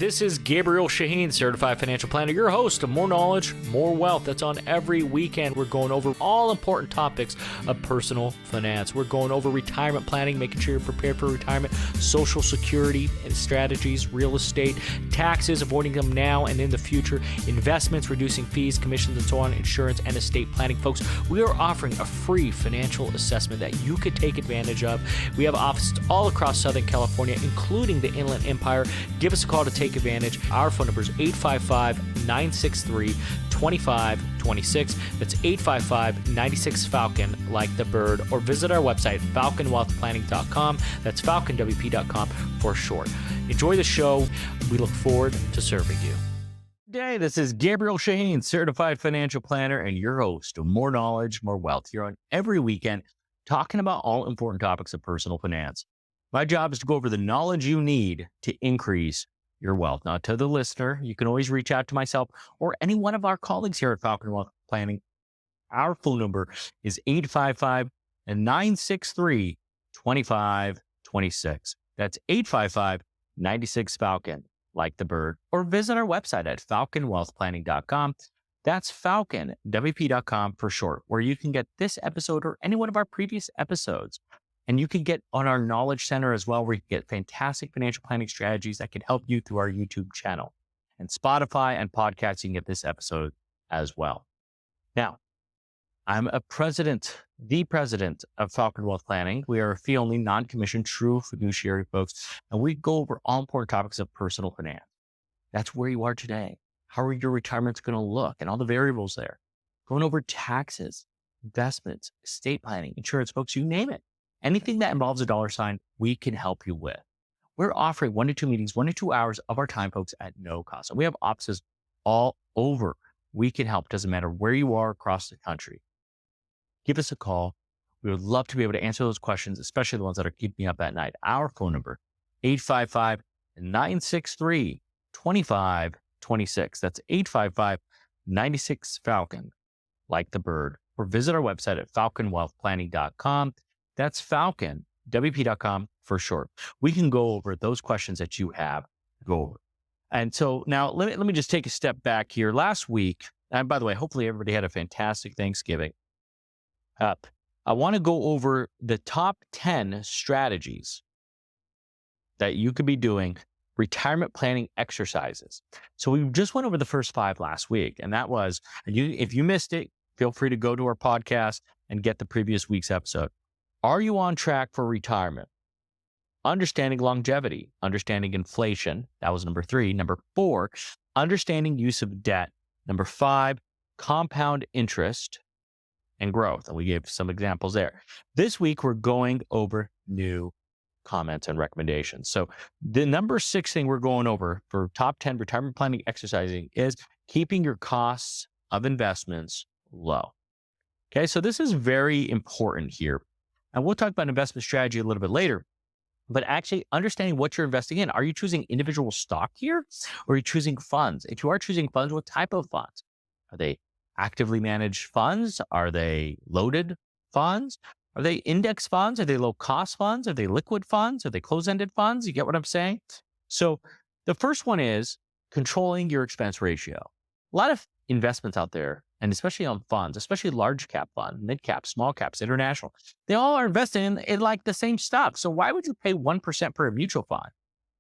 This is Gabriel Shahin, Certified Financial Planner, your host of More Knowledge, More Wealth. That's on every weekend. We're going over all important topics of personal finance. We're going over retirement planning, making sure you're prepared for retirement, social security and strategies, real estate, taxes, avoiding them now and in the future, investments, reducing fees, commissions, and so on, insurance, and estate planning. Folks, we are offering a free financial assessment that you could take advantage of. We have offices all across Southern California, including the Inland Empire. Give us a call to take advantage. Our phone number is 855-963-2526. That's 855-96-FALCON, like the bird, or visit our website, falconwealthplanning.com. That's falconwp.com for short. Enjoy the show. We look forward to serving you. Today, this is Gabriel Shahin, Certified Financial Planner, and your host of More Knowledge, More Wealth, here on every weekend, talking about all important topics of personal finance. My job is to go over the knowledge you need to increase your wealth. Now, to the listener, you can always reach out to myself or any one of our colleagues here at Falcon Wealth Planning. Our phone number is 855-963-2526. That's 855-96-FALCON, like the bird, or visit our website at falconwealthplanning.com. That's falconwp.com for short, where you can get this episode or any one of our previous episodes. And you can get on our Knowledge Center as well, where you can get fantastic financial planning strategies that can help you through our YouTube channel. And Spotify and podcasts, you can get this episode as well. Now, I'm the president of Falcon Wealth Planning. We are a fee-only, non-commissioned, true fiduciary, folks, and we go over all important topics of personal finance. That's where you are today. How are your retirements going to look and all the variables there? Going over taxes, investments, estate planning, insurance, folks, you name it. Anything that involves a dollar sign, we can help you with. We're offering 1 to 2 meetings, 1 to 2 hours of our time, folks, at no cost. And we have offices all over. We can help. Doesn't matter where you are across the country. Give us a call. We would love to be able to answer those questions, especially the ones that are keeping me up at night. Our phone number, 855-963-2526. That's 855-96-FALCON, like the bird. Or visit our website at falconwealthplanning.com. That's falconwp.com for short. We can go over those questions that you have to go over. And so now let me just take a step back here. Last week, and by the way, hopefully everybody had a fantastic Thanksgiving. I want to go over the top 10 strategies that you could be doing retirement planning exercises. So we just went over the first 5 last week, and that was, if you missed it, feel free to go to our podcast and get the previous week's episode. Are you on track for retirement? Understanding longevity, understanding inflation. That was number 3. Number 4, understanding use of debt. Number 5, compound interest and growth. And we gave some examples there. This week, we're going over new comments and recommendations. So the number 6 thing we're going over for top 10 retirement planning exercising is keeping your costs of investments low. Okay, so this is very important here. And we'll talk about investment strategy a little bit later, but actually understanding what you're investing in. Are you choosing individual stock here, or are you choosing funds? If you are choosing funds, what type of funds? Are they actively managed funds? Are they loaded funds? Are they index funds? Are they low cost funds? Are they liquid funds? Are they closed-ended funds? You get what I'm saying? So the first one is controlling your expense ratio. A lot of investments out there, and especially on funds, especially large cap fund, mid cap, small caps, international, they all are investing in like the same stuff. So why would you pay 1% per mutual fund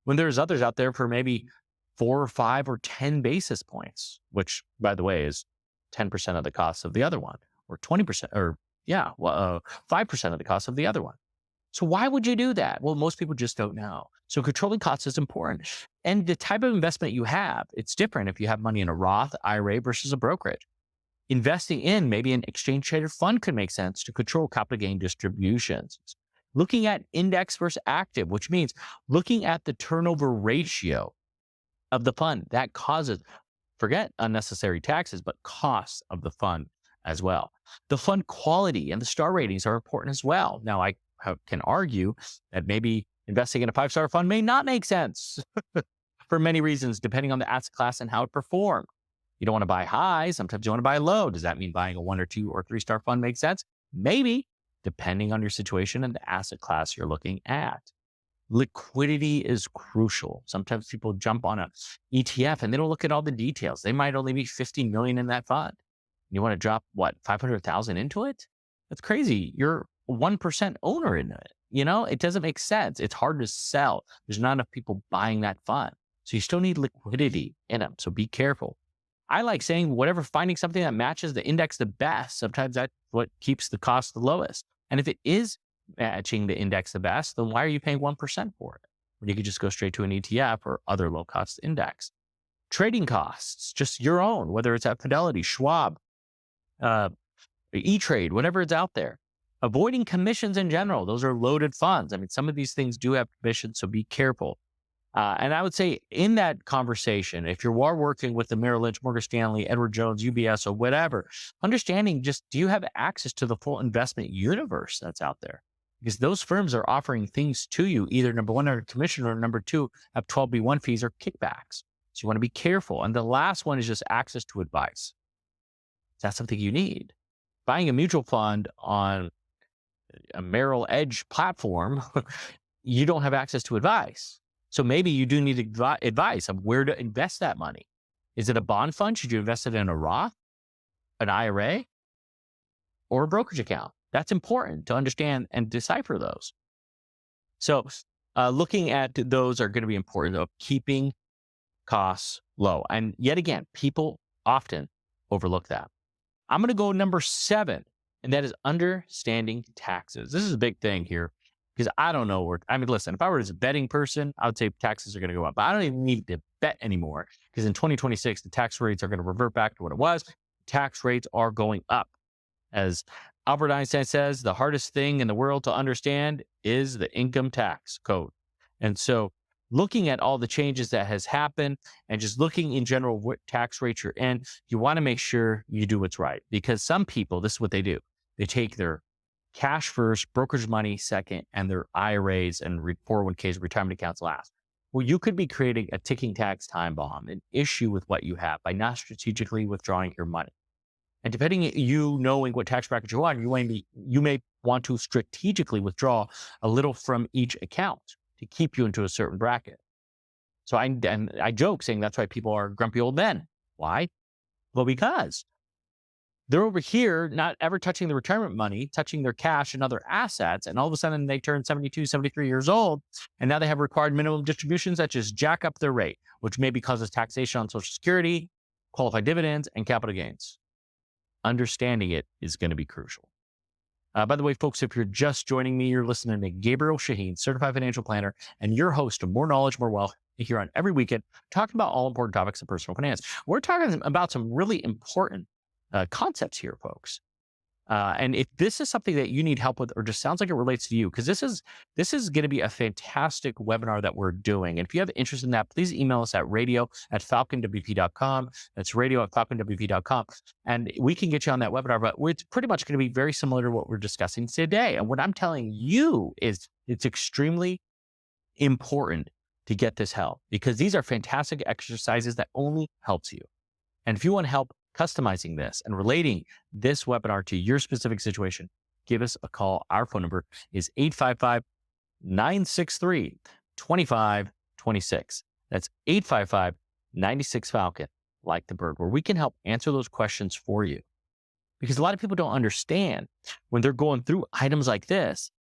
when there's others out there for maybe 4 or 5 or 10 basis points, which, by the way, is 10% of the cost of the other one, or 20%, or 5% of the cost of the other one. So why would you do that? Well, most people just don't know. So controlling costs is important. And the type of investment you have, it's different if you have money in a Roth IRA versus a brokerage. Investing in maybe an exchange traded fund could make sense to control capital gain distributions. Looking at index versus active, which means looking at the turnover ratio of the fund. That causes, forget unnecessary taxes, but costs of the fund as well. The fund quality and the star ratings are important as well. Now, I can argue that maybe investing in a 5-star fund may not make sense for many reasons, depending on the asset class and how it performed. You don't want to buy high. Sometimes you want to buy low. Does that mean buying a 1 or 2 or 3-star fund makes sense? Maybe, depending on your situation and the asset class you're looking at. Liquidity is crucial. Sometimes people jump on a ETF and they don't look at all the details. They might only be 50 million in that fund. You want to drop what, 500,000 into it? That's crazy. You're a 1% owner in it. It doesn't make sense. It's hard to sell. There's not enough people buying that fund. So you still need liquidity in them. So be careful. I like saying finding something that matches the index the best. Sometimes that's what keeps the cost the lowest. And if it is matching the index the best, then why are you paying 1% for it? When you could just go straight to an ETF or other low cost index. Trading costs, just your own, whether it's at Fidelity, Schwab, E-Trade, whatever it's out there. Avoiding commissions in general. Those are loaded funds. I mean, some of these things do have commissions, so be careful. And I would say in that conversation, if you are working with the Merrill Lynch, Morgan Stanley, Edward Jones, UBS, or whatever, understanding just, do you have access to the full investment universe that's out there? Because those firms are offering things to you, either number one, are commission, or number two, have 12B1 fees or kickbacks. So you want to be careful. And the last one is just access to advice. That's something you need. Buying a mutual fund on a Merrill Edge platform, you don't have access to advice. So maybe you do need advice of where to invest that money. Is it a bond fund? Should you invest it in a Roth, an IRA, or a brokerage account? That's important to understand and decipher those. So looking at those are going to be important of keeping costs low. And yet again, people often overlook that. I'm going to go number 7, and that is understanding taxes. This is a big thing here because I don't know listen, if I were a betting person, I would say taxes are going to go up, but I don't even need to bet anymore because in 2026, the tax rates are going to revert back to what it was. Tax rates are going up. As Albert Einstein says, the hardest thing in the world to understand is the income tax code. And so looking at all the changes that has happened and just looking in general what tax rates you're in, you want to make sure you do what's right. Because some people, this is what they do. They take their cash first, brokerage money second, and their IRAs and 401ks, retirement accounts last. Well, you could be creating a ticking tax time bomb, an issue with what you have by not strategically withdrawing your money. And depending on you knowing what tax bracket you're on, you may want to strategically withdraw a little from each account to keep you into a certain bracket. So I joke saying that's why people are grumpy old men. Why? Well, because they're over here not ever touching the retirement money, touching their cash and other assets. And all of a sudden they turn 72, 73 years old. And now they have required minimum distributions that just jack up their rate, which maybe causes taxation on Social Security, qualified dividends, and capital gains. Understanding it is going to be crucial. By the way, folks, if you're just joining me, you're listening to Gabriel Shahin, certified financial planner, and your host of More Knowledge, More Wealth, here on every weekend, talking about all important topics of personal finance. We're talking about some really important concepts here, folks. And if this is something that you need help with, or just sounds like it relates to you, because this is going to be a fantastic webinar that we're doing. And if you have interest in that, please email us at radio@falconwp.com. That's radio@falconwp.com. And we can get you on that webinar, but it's pretty much going to be very similar to what we're discussing today. And what I'm telling you is it's extremely important to get this help, because these are fantastic exercises that only helps you. And if you want help customizing this and relating this webinar to your specific situation, give us a call. Our phone number is 855-963-2526. That's 855-96-FALCON, like the bird, where we can help answer those questions for you. Because a lot of people don't understand when they're going through items like this,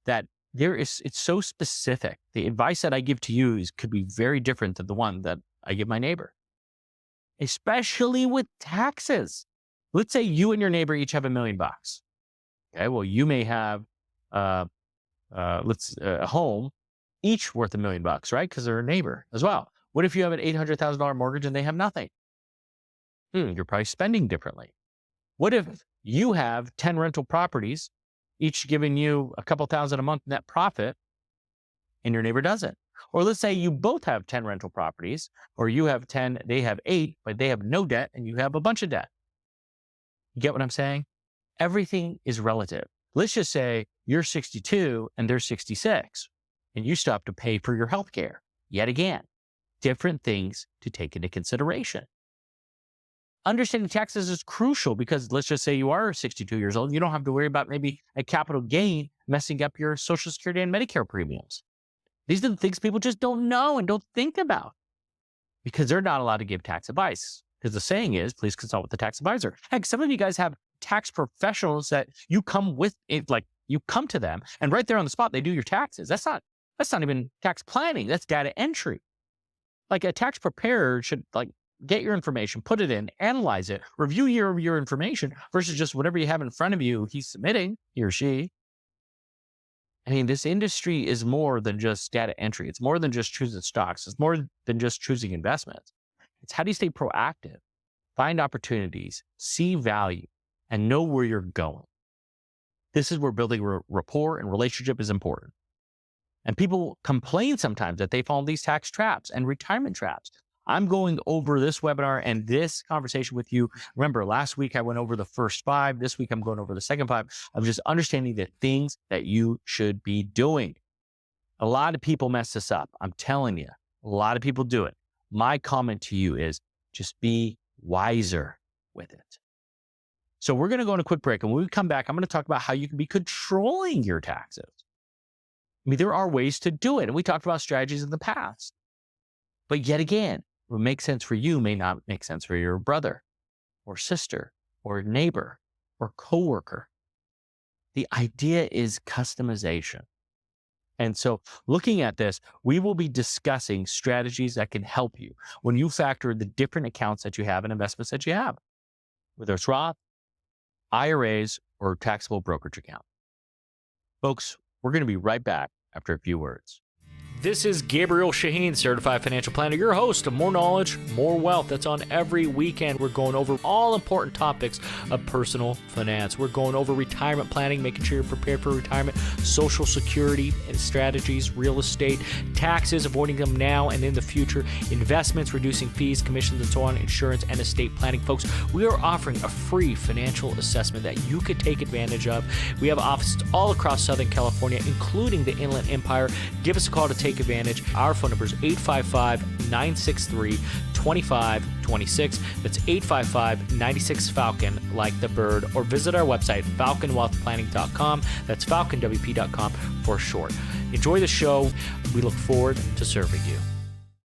that it's so specific. The advice that I give to you could be very different than the one that I give my neighbor. Especially with taxes. Let's say you and your neighbor each have $1 million. Okay, well, you may have a home each worth $1 million, right? Because they're a neighbor as well. What if you have an $800,000 mortgage and they have nothing? You're probably spending differently. What if you have 10 rental properties, each giving you a couple thousand a month net profit, and your neighbor doesn't? Or let's say you both have 10 rental properties, or you have 10, they have 8, but they have no debt and you have a bunch of debt. You get what I'm saying? Everything is relative. Let's just say you're 62 and they're 66, and you still have to pay for your health care. Yet again, different things to take into consideration. Understanding taxes is crucial because let's just say you are 62 years old. You don't have to worry about maybe a capital gain messing up your Social Security and Medicare premiums. These are the things people just don't know and don't think about because they're not allowed to give tax advice. Because the saying is, please consult with the tax advisor. Heck, some of you guys have tax professionals that you come with it, like you come to them and right there on the spot, they do your taxes. That's not even tax planning. That's data entry. Like a tax preparer should like get your information, put it in, analyze it, review your information versus just whatever you have in front of you, he's submitting, he or she. I mean, this industry is more than just data entry. It's more than just choosing stocks. It's more than just choosing investments. It's how do you stay proactive, find opportunities, see value, and know where you're going. This is where building rapport and relationship is important. And people complain sometimes that they fall in these tax traps and retirement traps. I'm going over this webinar and this conversation with you. Remember, last week I went over the first 5. This week I'm going over the second 5 of just understanding the things that you should be doing. A lot of people mess this up. I'm telling you, a lot of people do it. My comment to you is just be wiser with it. So we're going to go on a quick break. And when we come back, I'm going to talk about how you can be controlling your taxes. I mean, there are ways to do it. And we talked about strategies in the past. But yet again, what makes sense for you may not make sense for your brother or sister or neighbor or coworker. The idea is customization. And so looking at this, we will be discussing strategies that can help you when you factor the different accounts that you have and investments that you have, whether it's Roth, IRAs, or taxable brokerage account. Folks, we're going to be right back after a few words. This is Gabriel Shahin, Certified Financial Planner, your host of More Knowledge, More Wealth. That's on every weekend. We're going over all important topics of personal finance. We're going over retirement planning, making sure you're prepared for retirement, Social Security and strategies, real estate, taxes, avoiding them now and in the future, investments, reducing fees, commissions, and so on, insurance, and estate planning. Folks, we are offering a free financial assessment that you could take advantage of. We have offices all across Southern California, including the Inland Empire. Give us a call to take advantage. Our phone number is 855-963-2526. That's 855-96-FALCON, like the bird, or visit our website, falconwealthplanning.com. That's falconwp.com for short. Enjoy the show. We look forward to serving you.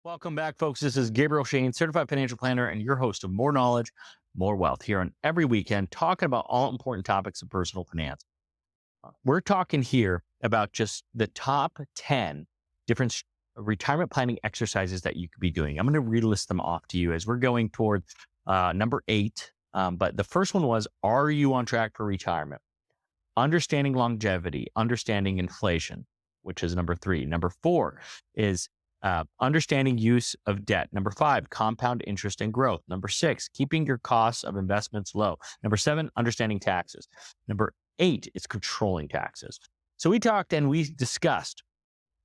Welcome back, folks. This is Gabriel Shahin, Certified Financial Planner, and your host of More Knowledge, More Wealth, here on every weekend, talking about all important topics of personal finance. We're talking here about just the top 10 different retirement planning exercises that you could be doing. I'm going to relist them off to you as we're going toward number 8. But the first one was, are you on track for retirement? Understanding longevity, understanding inflation, which is number 3. Number 4 is understanding use of debt. Number 5, compound interest and growth. Number 6, keeping your costs of investments low. Number 7, understanding taxes. Number 8 is controlling taxes. So we talked and we discussed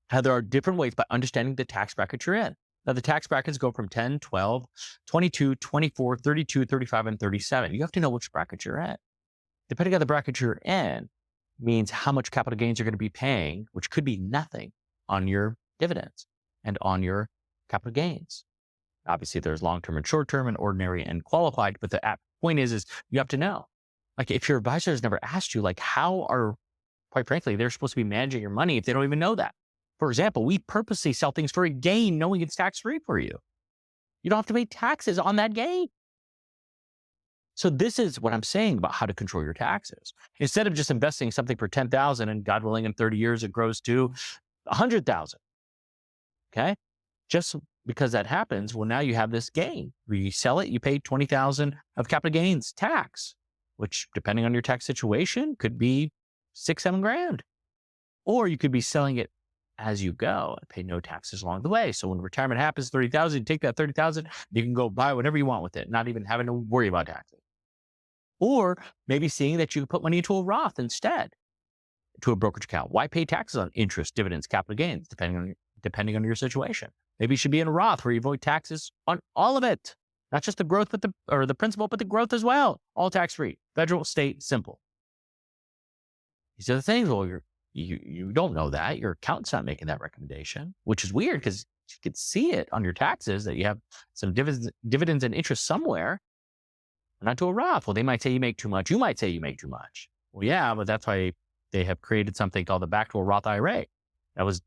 how there are different ways by understanding the tax bracket you're in. Now, the tax brackets go from 10, 12, 22, 24, 32, 35, and 37. You have to know which bracket you're in. Depending on the bracket you're in means how much capital gains you're going to be paying, which could be nothing on your dividends and on your capital gains. Obviously, there's long-term and short-term and ordinary and qualified, but the point is you have to know. Like if your advisor has never asked you, like how are, quite frankly, they're supposed to be managing your money if they don't even know that. For example, we purposely sell things for a gain knowing it's tax-free for you. You don't have to pay taxes on that gain. So this is what I'm saying about how to control your taxes. Instead of just investing something for $10,000 and God willing in 30 years it grows to $100,000. Okay? Just because that happens, well, now you have this gain. Where you sell it, you pay $20,000 of capital gains tax, which depending on your tax situation could be $6,000, $7,000. Or you could be selling it as you go and pay no taxes along the way. So when retirement happens, $30,000, you take that $30,000, you can go buy whatever you want with it, not even having to worry about taxes. Or maybe seeing that you can put money into a Roth instead, to a brokerage account. Why pay taxes on interest, dividends, capital gains, depending on your situation? Maybe you should be in a Roth where you avoid taxes on all of it, not just the growth, but the principal, but the growth as well. All tax-free, federal, state, simple. These are the things. Well, you don't know that. Your accountant's not making that recommendation, which is weird because you could see it on your taxes that you have some dividends and interest somewhere, not to a Roth. Well, they might say you make too much. You might say you make too much. Well, yeah, but that's why they have created something called the back to a Roth IRA. That was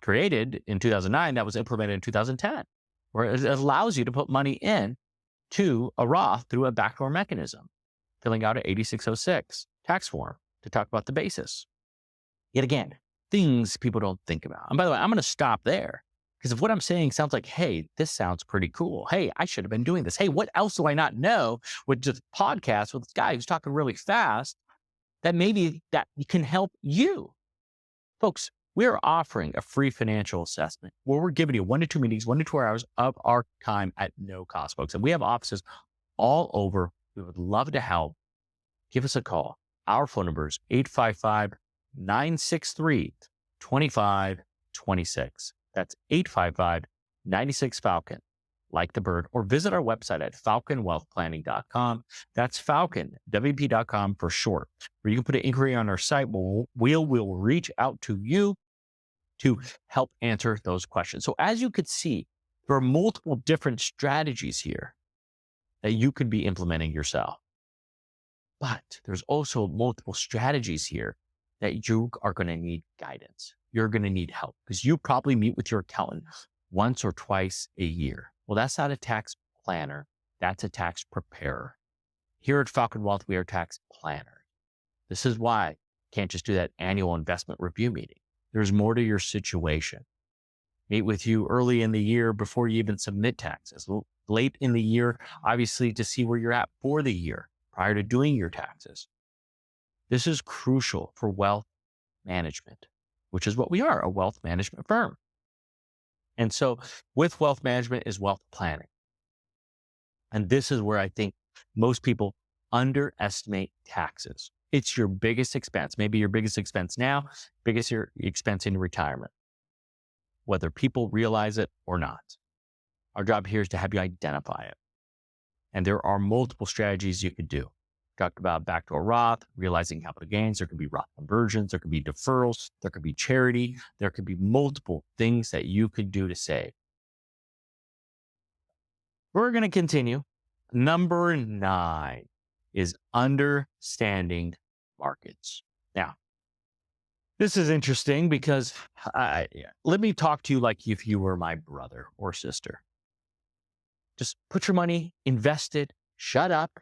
created in 2009 that was implemented in 2010, where it allows you to put money in to a Roth through a backdoor mechanism, filling out an 8606 tax form to talk about the basis. Yet again, things people don't think about. And by the way, I'm going to stop there because if what I'm saying sounds like, hey, this sounds pretty cool. Hey, I should have been doing this. Hey, what else do I not know with just podcasts with this guy who's talking really fast that maybe that can help you? Folks, we're offering a free financial assessment where we're giving you 1 to 2 meetings, 1 to 2 hours of our time at no cost, folks. And we have offices all over. We would love to help. Give us a call. Our phone number is 855-963-2526. That's 855-96-FALCON, like the bird, or visit our website at falconwealthplanning.com. That's falconwp.com for short, where you can put an inquiry on our site. We'll reach out to you to help answer those questions. So as you could see, there are multiple different strategies here that you could be implementing yourself. But there's also multiple strategies here that you are going to need guidance. You're going to need help because you probably meet with your accountant once or twice a year. Well, that's not a tax planner. That's a tax preparer. Here at Falcon Wealth, we are tax planners. This is why you can't just do that annual investment review meeting. There's more to your situation. Meet with you early in the year before you even submit taxes. Late in the year, obviously, to see where you're at for the year prior to doing your taxes. This is crucial for wealth management, which is what we are, a wealth management firm. And so with wealth management is wealth planning. And this is where I think most people underestimate taxes. It's your biggest expense, maybe your biggest expense now, biggest your expense in retirement, whether people realize it or not. Our job here is to have you identify it. And there are multiple strategies you could do. Talked about backdoor Roth, realizing capital gains. There could be Roth conversions. There could be deferrals. There could be charity. There could be multiple things that you could do to save. We're going to continue. Number 9 is understanding markets. Now, this is interesting because let me talk to you like if you were my brother or sister. Just put your money, invest it, shut up.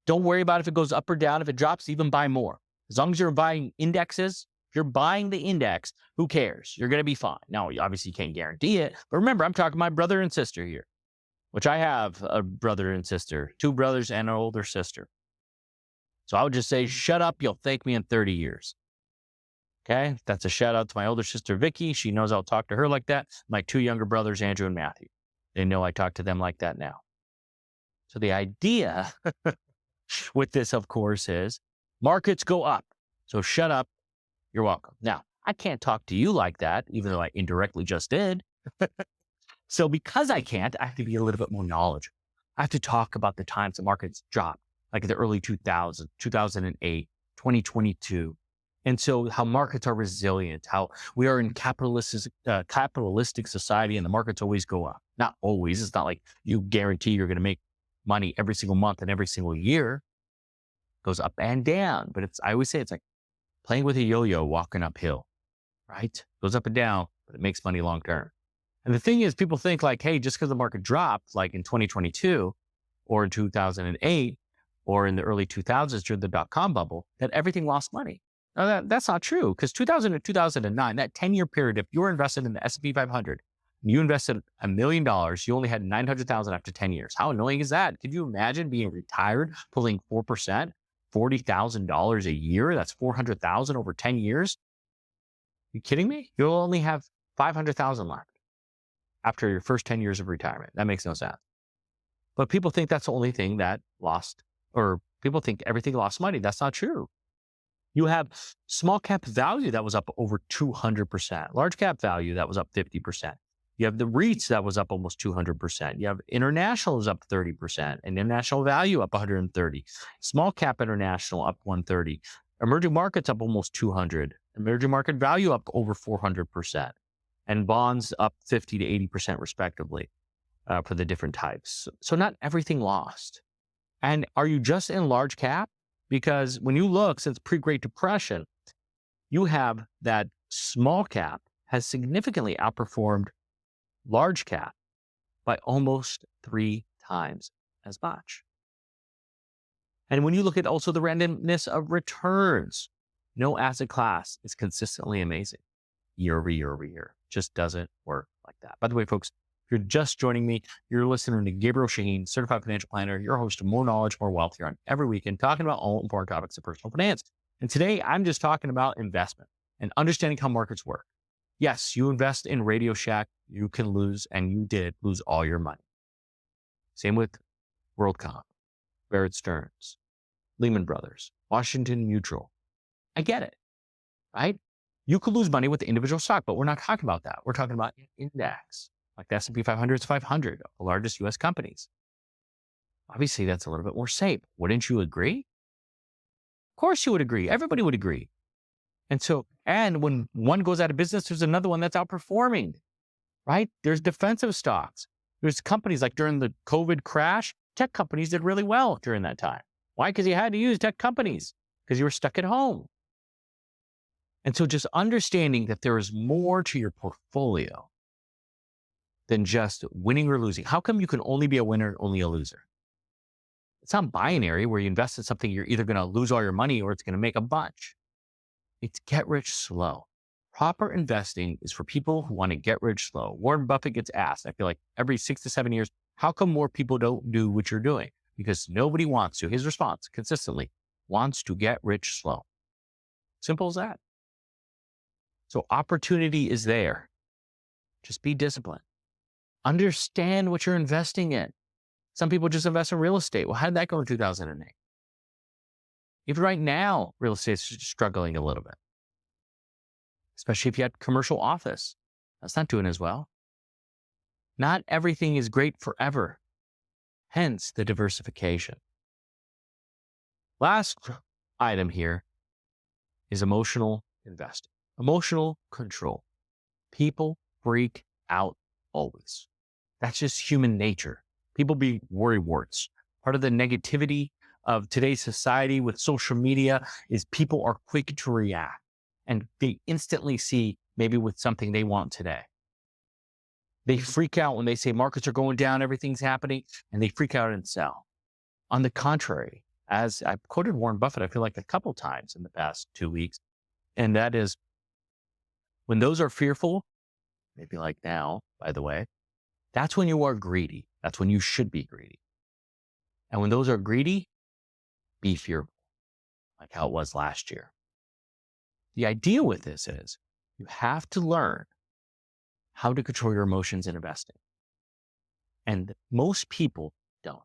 Don't worry about if it goes up or down. If it drops, even buy more. As long as you're buying indexes, if you're buying the index, who cares? You're going to be fine. Now, obviously, you can't guarantee it. But remember, I'm talking my brother and sister here, which I have a brother and sister, 2 brothers and an older sister. So I would just say, shut up. You'll thank me in 30 years. Okay? That's a shout out to my older sister, Vicky. She knows I'll talk to her like that. My 2 younger brothers, Andrew and Matthew. They know I talk to them like that now. So the idea with this, of course, is markets go up. So shut up. You're welcome. Now, I can't talk to you like that, even though I indirectly just did. So because I can't, I have to be a little bit more knowledgeable. I have to talk about the times the markets dropped, like the early 2000s, 2008, 2022. And so how markets are resilient, how we are in capitalistic society and the markets always go up. Not always. It's not like you guarantee you're going to make money every single month and every single year. It goes up and down. But I always say it's like playing with a yo-yo, walking uphill, right? It goes up and down, but it makes money long term. And the thing is, people think like, hey, just because the market dropped like in 2022 or in 2008 or in the early 2000s during the dot-com bubble, that everything lost money. Now, that's not true, because 2000 to 2009, that 10-year period, if you were invested in the S&P 500, and you invested $1 million, you only had $900,000 after 10 years. How annoying is that? Could you imagine being retired, pulling 4%, $40,000 a year? That's $400,000 over 10 years. Are you kidding me? You'll only have $500,000 left after your first 10 years of retirement. That makes no sense. But people think that's the only thing that lost, or people think everything lost money. That's not true. You have small cap value that was up over 200%, large cap value that was up 50%. You have the REITs that was up almost 200%. You have international is up 30%, and international value up 130. Small cap international up 130. Emerging markets up almost 200. Emerging market value up over 400%, and bonds up 50 to 80% respectively for the different types. So not everything lost. And are you just in large cap? Because when you look since pre-Great Depression, you have that small cap has significantly outperformed large cap by almost 3 times as much. And when you look at also the randomness of returns, no asset class is consistently amazing year over year over year. Just doesn't work like that. By the way, folks, if you're just joining me, you're listening to Gabriel Shahin, certified financial planner, your host of More Knowledge, More Wealth here on every weekend, talking about all important topics of personal finance. And today I'm just talking about investment and understanding how markets work. Yes, you invest in Radio Shack, you can lose, and you did lose all your money. Same with WorldCom, Barrett Stearns, Lehman Brothers, Washington Mutual. I get it, right? You could lose money with the individual stock, but we're not talking about that. We're talking about an index, like the S&P 500 is 500 of the largest U.S. companies. Obviously, that's a little bit more safe. Wouldn't you agree? Of course you would agree. Everybody would agree. And when one goes out of business, there's another one that's outperforming, right? There's defensive stocks. There's companies like during the COVID crash, tech companies did really well during that time. Why? Because you had to use tech companies because you were stuck at home. And so just understanding that there is more to your portfolio than just winning or losing. How come you can only be a winner, only a loser? It's not binary where you invest in something, you're either going to lose all your money or it's going to make a bunch. It's get rich slow. Proper investing is for people who want to get rich slow. Warren Buffett gets asked, I feel like every 6 to 7 years, how come more people don't do what you're doing? Because nobody wants to. His response consistently wants to get rich slow. Simple as that. So opportunity is there. Just be disciplined. Understand what you're investing in. Some people just invest in real estate. Well, how did that go in 2008? Even right now, real estate is struggling a little bit, especially if you had commercial office. That's not doing as well. Not everything is great forever. Hence the diversification. Last item here is emotional investing. Emotional control. People freak out always. That's just human nature. People be worrywarts. Part of the negativity of today's society with social media is people are quick to react and they instantly see maybe with something they want today. They freak out when they say markets are going down, everything's happening, and they freak out and sell. On the contrary, as I've quoted Warren Buffett, I feel like a couple times in the past 2 weeks, and that is when those are fearful, maybe like now, by the way, that's when you are greedy. That's when you should be greedy. And when those are greedy, be fearful, like how it was last year. The idea with this is you have to learn how to control your emotions in investing. And most people don't.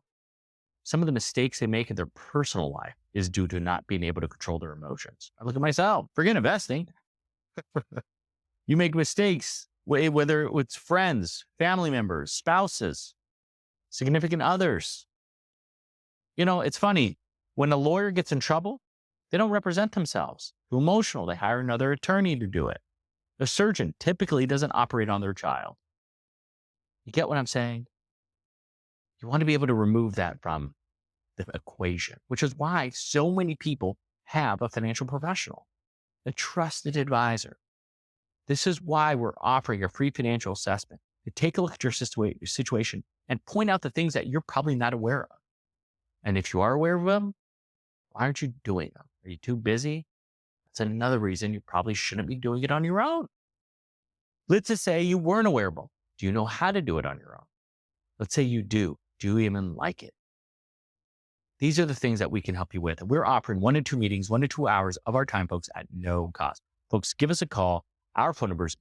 Some of the mistakes they make in their personal life is due to not being able to control their emotions. I look at myself, forget investing. You make mistakes, whether it's friends, family members, spouses, significant others. You know, it's funny. When a lawyer gets in trouble, they don't represent themselves. Too emotional. They hire another attorney to do it. A surgeon typically doesn't operate on their child. You get what I'm saying? You want to be able to remove that from the equation, which is why so many people have a financial professional, a trusted advisor. This is why we're offering a free financial assessment to take a look at your situation and point out the things that you're probably not aware of. And if you are aware of them, why aren't you doing them? Are you too busy? That's another reason you probably shouldn't be doing it on your own. Let's just say you weren't aware of them. Do you know how to do it on your own? Let's say you do. Do you even like it? These are the things that we can help you with. We're offering 1 to 2 meetings, 1 to 2 hours of our time, folks, at no cost. Folks, give us a call. Our phone number is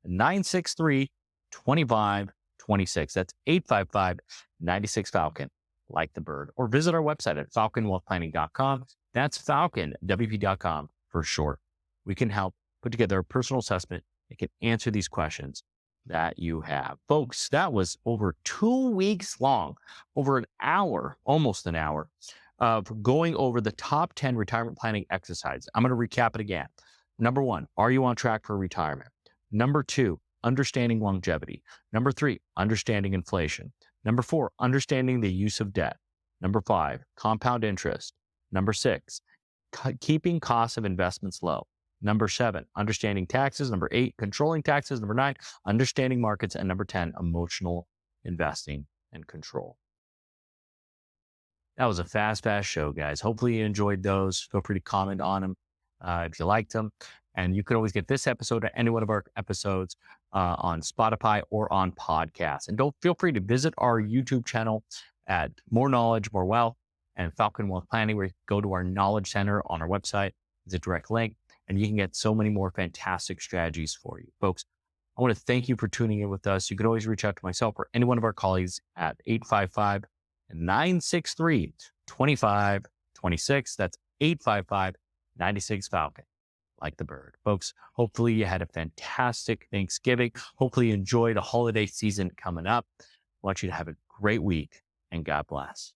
855-963-2526. That's 855-96-FALCON, like the bird. Or visit our website at falconwealthplanning.com. That's falconwp.com for short. We can help put together a personal assessment that can answer these questions that you have. Folks, that was over 2 weeks long, over an hour, almost an hour, of going over the top 10 retirement planning exercises. I'm going to recap it again. Number 1, are you on track for retirement? Number 2, understanding longevity. Number 3, understanding inflation. Number 4, understanding the use of debt. Number 5, compound interest. Number 6, keeping costs of investments low. Number 7, understanding taxes. Number 8, controlling taxes. Number 9, understanding markets. And number 10, emotional investing and control. That was a fast show, guys. Hopefully you enjoyed those. Feel free to comment on them if you liked them. And you can always get this episode or any one of our episodes on Spotify or on podcasts. And don't feel free to visit our YouTube channel at More Knowledge, More Wealth and Falcon Wealth Planning, where you go to our knowledge center on our website. It's a direct link, and you can get so many more fantastic strategies for you. Folks, I want to thank you for tuning in with us. You can always reach out to myself or any one of our colleagues at 855-963-2526. That's 855-96-FALCON, like the bird. Folks, hopefully you had a fantastic Thanksgiving. Hopefully you enjoy the holiday season coming up. I want you to have a great week, and God bless.